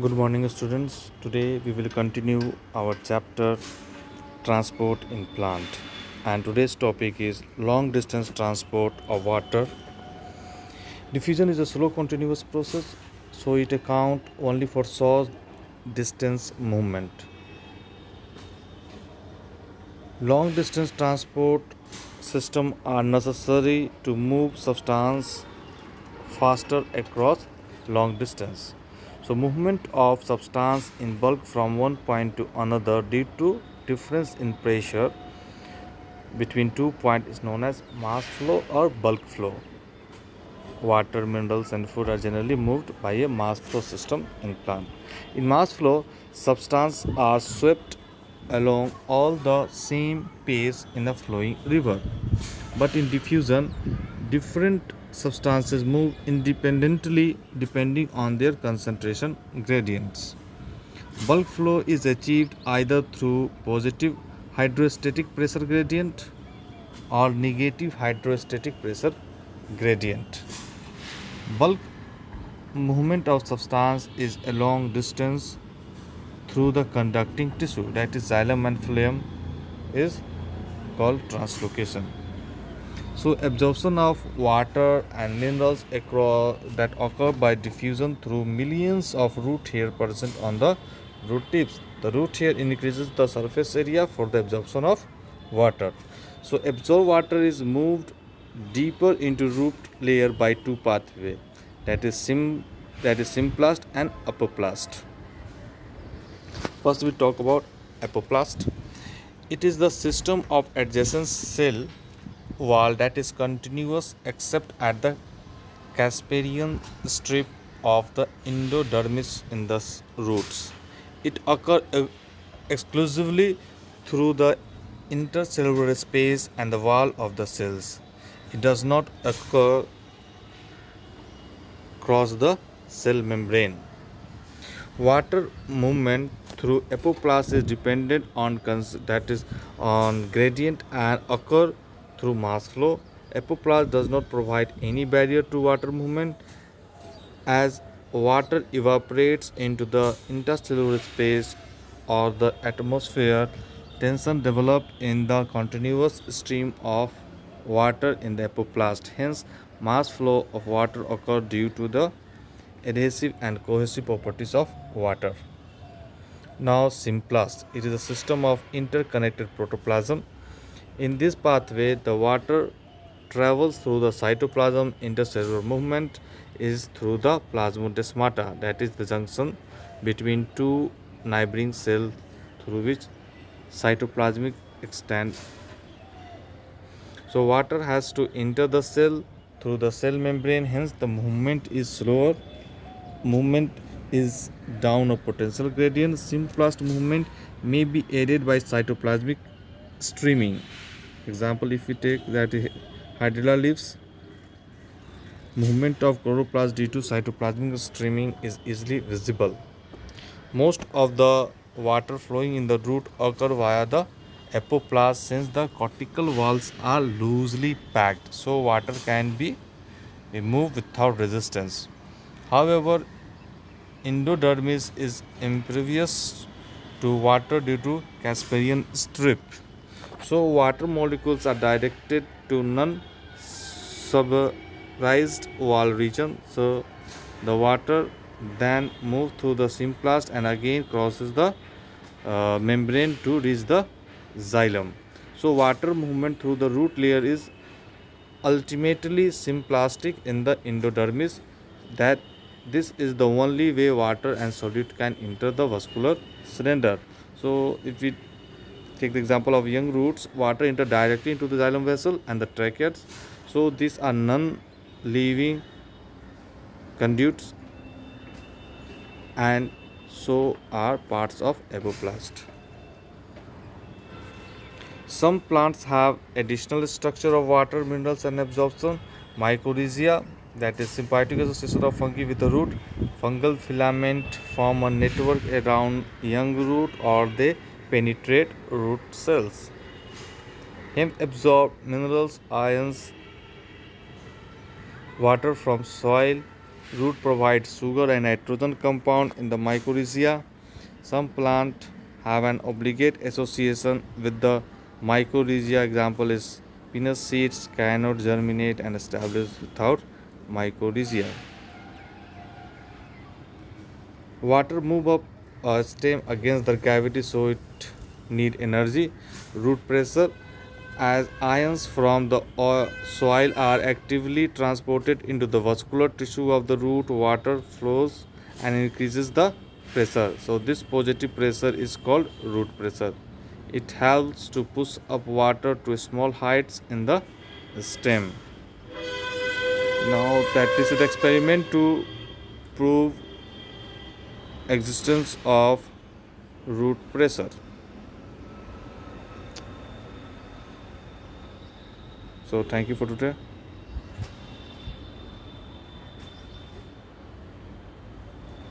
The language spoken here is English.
Good morning, students. Today we will continue our chapter Transport in Plant. And today's topic is long distance transport of water. Diffusion is a slow continuous process, so it accounts only for short distance movement. Long distance transport systems are necessary to move substance faster across long distance. So movement of substance in bulk from one point to another due to difference in pressure between two points is known as mass flow or bulk flow. Water, minerals and food are generally moved by a mass flow system in plant. In mass flow, substances are swept along all the same pace in a flowing river. But in diffusion, different substances move independently depending on their concentration gradients. Bulk flow is achieved either through positive hydrostatic pressure gradient or negative hydrostatic pressure gradient. Bulk movement of substance is a long distance through the conducting tissue, that is xylem and phloem, is called translocation. So absorption of water and minerals that occur by diffusion through millions of root hair present on the root tips. The root hair increases the surface area for the absorption of water. So absorbed water is moved deeper into root layer by two pathways, that is symplast and apoplast. First we talk about apoplast. It is the system of adjacent cell wall that is continuous except at the Casparian strip of the endodermis in the roots. It occurs exclusively through the intercellular space and the wall of the cells. It does not occur across the cell membrane. Water movement through apoplast is dependent on gradient and occur through mass flow. Apoplast does not provide any barrier to water movement. As water evaporates into the interstellar space or the atmosphere, tension develops in the continuous stream of water in the apoplast. Hence, mass flow of water occurs due to the adhesive and cohesive properties of water. Now, symplast. It is a system of interconnected protoplasm. In this pathway, the water travels through the cytoplasm. Intercellular movement is through the plasmodesmata, that is the junction between two neighboring cells through which cytoplasmic extend. So water has to enter the cell through the cell membrane, hence the movement is slower. Movement is down a potential gradient. Symplast movement may be aided by cytoplasmic streaming. Example, if we take that hydrilla leaves, movement of chloroplast due to cytoplasmic streaming is easily visible. Most of the water flowing in the root occur via the apoplast since the cortical walls are loosely packed, so water can be moved without resistance. However, endodermis is impervious to water due to Casparian strip. So water molecules are directed to non-suberized wall region. So the water then moves through the symplast and again crosses the membrane to reach the xylem. So water movement through the root layer is ultimately symplastic in the endodermis. That this is the only way water and solute can enter the vascular cylinder. So if we take the example of young roots, water enter directly into the xylem vessel and the tracheids. So these are non-living conduits and so are parts of apoplast. Some plants have additional structure of water, minerals and absorption. Mycorrhiza, that is symbiotic association of fungi with the root. Fungal filament form a network around young root or they penetrate root cells. Hemp absorb minerals, ions, water from soil Root provides sugar and nitrogen compound in the mycorrhiza. Some plants have an obligate association with the mycorrhiza. Example is peanut seeds cannot germinate and establish without mycorrhiza. Water move up a stem against the cavity, so it need energy. Root pressure, as ions from the soil are actively transported into the vascular tissue of the root. Water flows and increases the pressure. So this positive pressure is called root pressure. It helps to push up water to small heights in the stem. Now that is an experiment to prove existence of root pressure. So thank you for today.